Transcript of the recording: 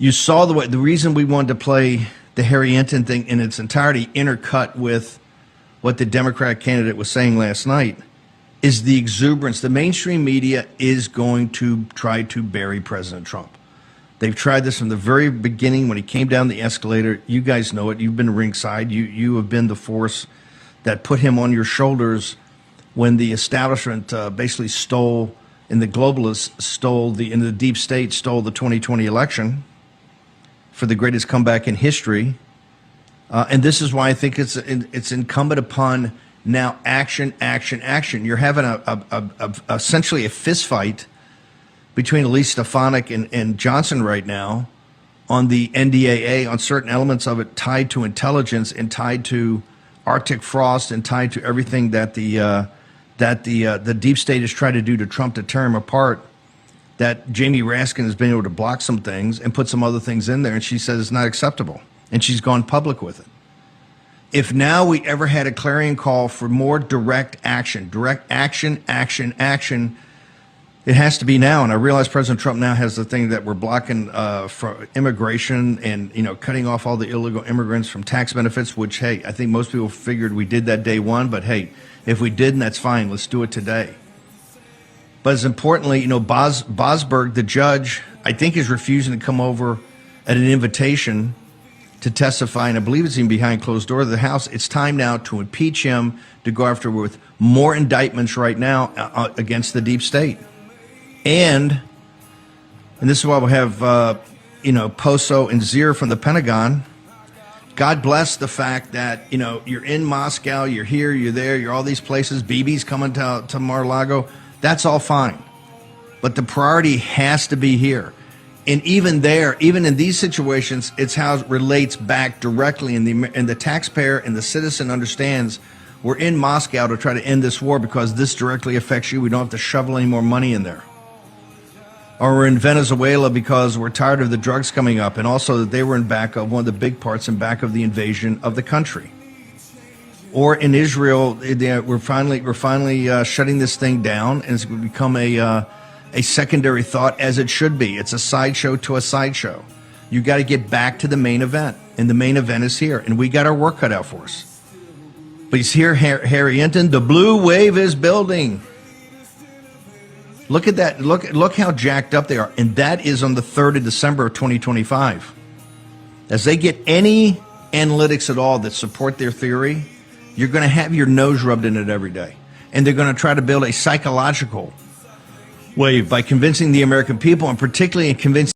You saw the reason we wanted to play the Harry Enten thing in its entirety intercut with what the Democratic candidate was saying last night is the exuberance. The mainstream media is going to try to bury President Trump. They've tried this from the very beginning when he came down the escalator. You guys know it. You've been ringside. You have been the force that put him on your shoulders when the establishment basically stole, and the globalists stole, in the deep state stole the 2020 election for the greatest comeback in history. And this is why I think it's incumbent upon now action, action, action. You're having essentially a fist fight between Elise Stefanik and Johnson right now on the NDAA, on certain elements of it tied to intelligence and tied to Arctic frost and tied to everything that the deep state has tried to do to Trump to tear him apart. That Jamie Raskin has been able to block some things and put some other things in there, and she says it's not acceptable, and she's gone public with it. If now we ever had a clarion call for more direct action, action, it has to be now. And I realize President Trump now has the thing that we're blocking for immigration and, cutting off all the illegal immigrants from tax benefits, which, hey, I think most people figured we did that day one. But, hey, if we didn't, that's fine. Let's do it today. But as importantly, Bosberg, the judge, I think is refusing to come over at an invitation to testify, and I believe it's even behind closed doors of the House. It's time now to impeach him, to go after with more indictments right now against the deep state. And this is why we'll have, Poso and Zier from the Pentagon. God bless the fact that, you're in Moscow, you're here, you're there, you're all these places, Bibi's coming to Mar-a-Lago. That's all fine. But the priority has to be here. And even there, even in these situations, it's how it relates back directly, and the taxpayer and the citizen understands we're in Moscow to try to end this war because this directly affects you. We don't have to shovel any more money in there. Or we're in Venezuela because we're tired of the drugs coming up, and also that they were in back of one of the big parts in back of the invasion of the country. Or in Israel, we're finally shutting this thing down, and it's going to become a secondary thought, as it should be. It's a sideshow to a sideshow. You got to get back to the main event, and the main event is here, and we got our work cut out for us. But he's here, Harry Enten. The blue wave is building. Look at that. Look how jacked up they are, and that is on the 3rd of December of 2025. As they get any analytics at all that support their theory, you're going to have your nose rubbed in it every day, and they're going to try to build a psychological wave by convincing the American people, and particularly in convincing